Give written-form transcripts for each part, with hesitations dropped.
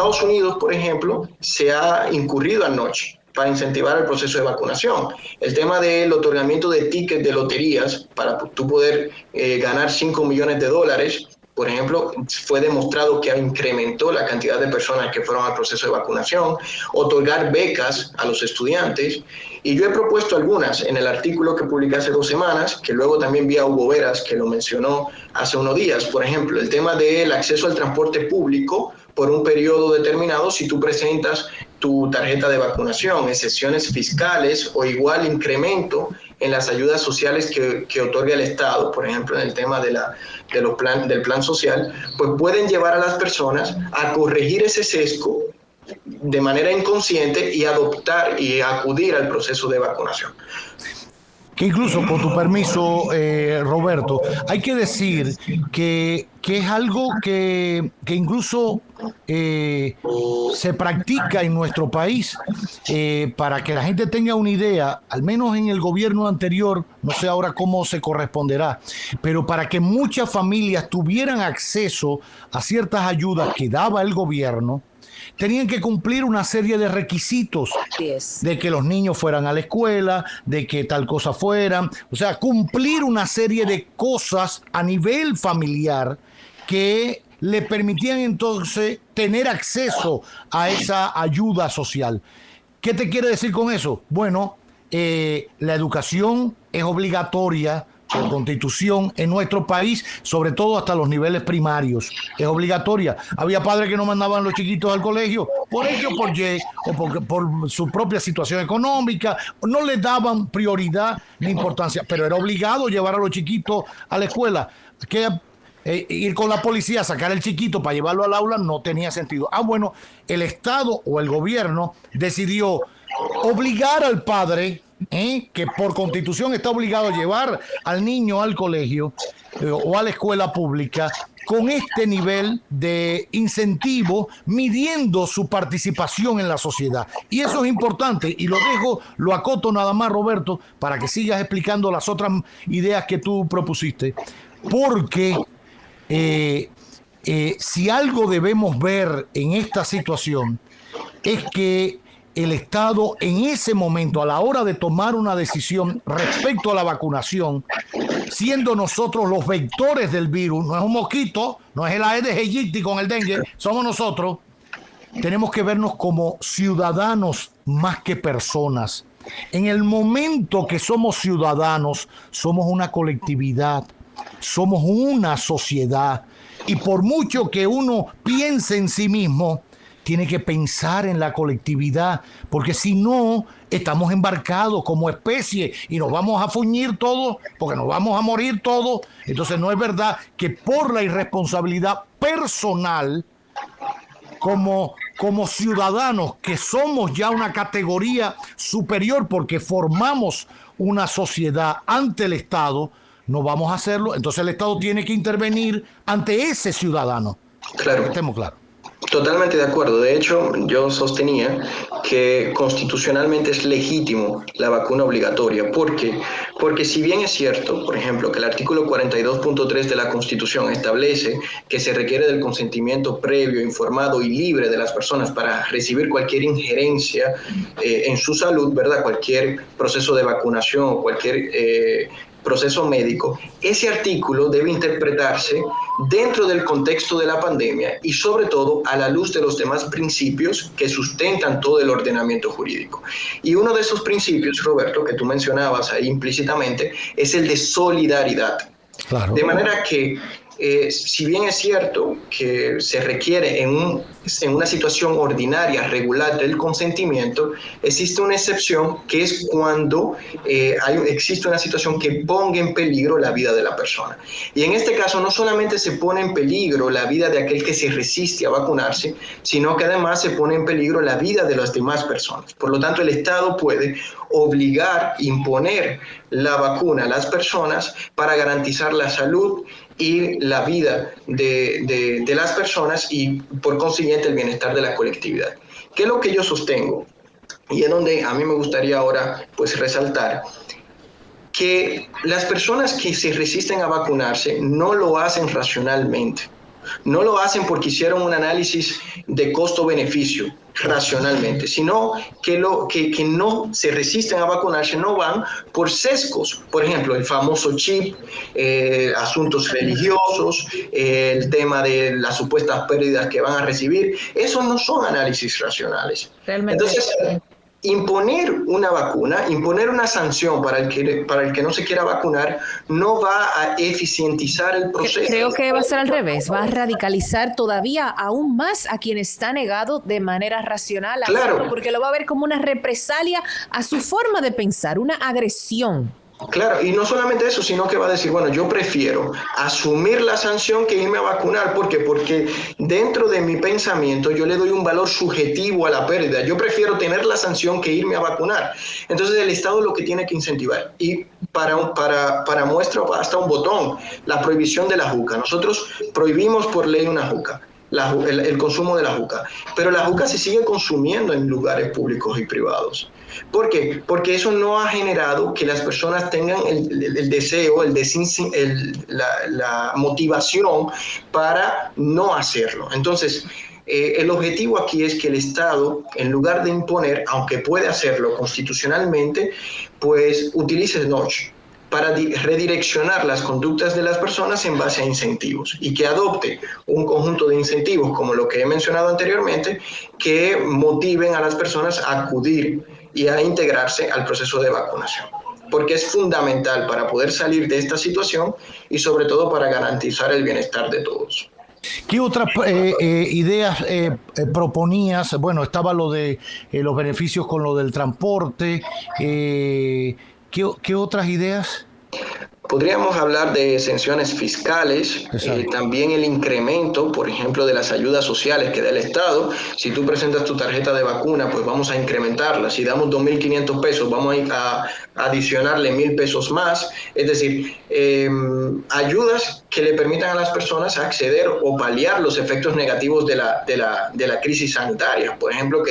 Estados Unidos, por ejemplo, se ha incurrido anoche para incentivar el proceso de vacunación. El tema del otorgamiento de tickets de loterías para tú poder ganar $5 millones, por ejemplo, fue demostrado que incrementó la cantidad de personas que fueron al proceso de vacunación, otorgar becas a los estudiantes, y yo he propuesto algunas en el artículo que publiqué hace 2 semanas, que luego también vi a Hugo Veras, que lo mencionó hace unos días. Por ejemplo, el tema del acceso al transporte público por un periodo determinado si tú presentas tu tarjeta de vacunación, excepciones fiscales o igual incremento en las ayudas sociales que otorga el Estado, por ejemplo, en el tema del plan social, pues pueden llevar a las personas a corregir ese sesgo de manera inconsciente y adoptar y acudir al proceso de vacunación. Que incluso, con tu permiso, Roberto, hay que decir que es algo que incluso se practica en nuestro país, para que la gente tenga una idea, al menos en el gobierno anterior, no sé ahora cómo se corresponderá, pero para que muchas familias tuvieran acceso a ciertas ayudas que daba el gobierno, tenían que cumplir una serie de requisitos, de que los niños fueran a la escuela, de que tal cosa fueran, o sea, cumplir una serie de cosas a nivel familiar que le permitían entonces tener acceso a esa ayuda social. ¿Qué te quiere decir con eso? Bueno, la educación es obligatoria por Constitución en nuestro país, sobre todo hasta los niveles primarios. Es obligatoria. Había padres que no mandaban a los chiquitos al colegio por X o por Y, o por su propia situación económica, no les daban prioridad ni importancia, pero era obligado llevar a los chiquitos a la escuela. Que ir con la policía a sacar al chiquito para llevarlo al aula no tenía sentido. Bueno, el Estado o el gobierno decidió obligar al padre, que por Constitución está obligado a llevar al niño al colegio o a la escuela pública, con este nivel de incentivo, midiendo su participación en la sociedad. Y eso es importante, y lo acoto nada más, Roberto, para que sigas explicando las otras ideas que tú propusiste, porque si algo debemos ver en esta situación es que el Estado en ese momento, a la hora de tomar una decisión respecto a la vacunación, siendo nosotros los vectores del virus, no es un mosquito, no es el Aedes aegypti con el dengue, somos nosotros, tenemos que vernos como ciudadanos más que personas. En el momento que somos ciudadanos, somos una colectividad, somos una sociedad, y por mucho que uno piense en sí mismo, tiene que pensar en la colectividad, porque si no, estamos embarcados como especie y nos vamos a fuñir todos, porque nos vamos a morir todos. Entonces no es verdad que por la irresponsabilidad personal, como ciudadanos, que somos ya una categoría superior porque formamos una sociedad ante el Estado, no vamos a hacerlo. Entonces el Estado tiene que intervenir ante ese ciudadano. Claro. Que estemos claros. Totalmente de acuerdo. De hecho, yo sostenía que constitucionalmente es legítimo la vacuna obligatoria. ¿Por qué? Porque si bien es cierto, por ejemplo, que el artículo 42.3 de la Constitución establece que se requiere del consentimiento previo, informado y libre de las personas para recibir cualquier injerencia en su salud, ¿verdad? Cualquier proceso de vacunación o cualquier proceso médico, ese artículo debe interpretarse dentro del contexto de la pandemia y sobre todo a la luz de los demás principios que sustentan todo el ordenamiento jurídico. Y uno de esos principios, Roberto, que tú mencionabas ahí implícitamente, es el de solidaridad. Claro. De manera que si bien es cierto que se requiere en una situación ordinaria, regular del consentimiento, existe una excepción que es cuando existe una situación que ponga en peligro la vida de la persona. Y en este caso no solamente se pone en peligro la vida de aquel que se resiste a vacunarse, sino que además se pone en peligro la vida de las demás personas. Por lo tanto, el Estado puede obligar, imponer la vacuna a las personas para garantizar la salud y la vida de las personas y por consiguiente el bienestar de la colectividad. ¿Qué es lo que yo sostengo? Y es donde a mí me gustaría ahora pues resaltar que las personas que se resisten a vacunarse no lo hacen racionalmente. No lo hacen porque hicieron un análisis de costo-beneficio racionalmente, sino que no se resisten a vacunarse, no van por sesgos. Por ejemplo, el famoso chip, asuntos religiosos, el tema de las supuestas pérdidas que van a recibir. Esos no son análisis racionales. Realmente. Entonces, imponer una vacuna, imponer una sanción para el que no se quiera vacunar, no va a eficientizar el proceso. Creo que va a ser al revés, va a radicalizar todavía aún más a quien está negado de manera racional, claro, porque lo va a ver como una represalia a su forma de pensar, una agresión. Claro, y no solamente eso, sino que va a decir, bueno, yo prefiero asumir la sanción que irme a vacunar. ¿Por qué? Porque dentro de mi pensamiento yo le doy un valor subjetivo a la pérdida. Yo prefiero tener la sanción que irme a vacunar. Entonces el Estado lo que tiene que incentivar, y para muestra hasta un botón, la prohibición de la juca. Nosotros prohibimos por ley una juca. El consumo de la juca, pero la juca se sigue consumiendo en lugares públicos y privados. ¿Por qué? Porque eso no ha generado que las personas tengan el deseo, la motivación para no hacerlo. Entonces, el objetivo aquí es que el Estado, en lugar de imponer, aunque puede hacerlo constitucionalmente, pues utilice notch para redireccionar las conductas de las personas en base a incentivos, y que adopte un conjunto de incentivos, como lo que he mencionado anteriormente, que motiven a las personas a acudir y a integrarse al proceso de vacunación, porque es fundamental para poder salir de esta situación y sobre todo para garantizar el bienestar de todos. ¿Qué otras ideas proponías? Bueno, estaba lo de los beneficios con lo del transporte. ¿Qué otras ideas? Podríamos hablar de exenciones fiscales, también el incremento, por ejemplo, de las ayudas sociales que da el Estado. Si tú presentas tu tarjeta de vacuna, pues vamos a incrementarla. Si damos 2.500 pesos, vamos a adicionarle 1.000 pesos más. Es decir, ayudas que le permitan a las personas acceder o paliar los efectos negativos de la crisis sanitaria. Por ejemplo,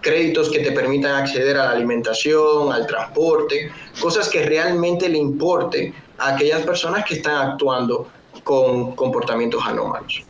créditos que te permitan acceder a la alimentación, al transporte, cosas que realmente le importe a aquellas personas que están actuando con comportamientos anómalos.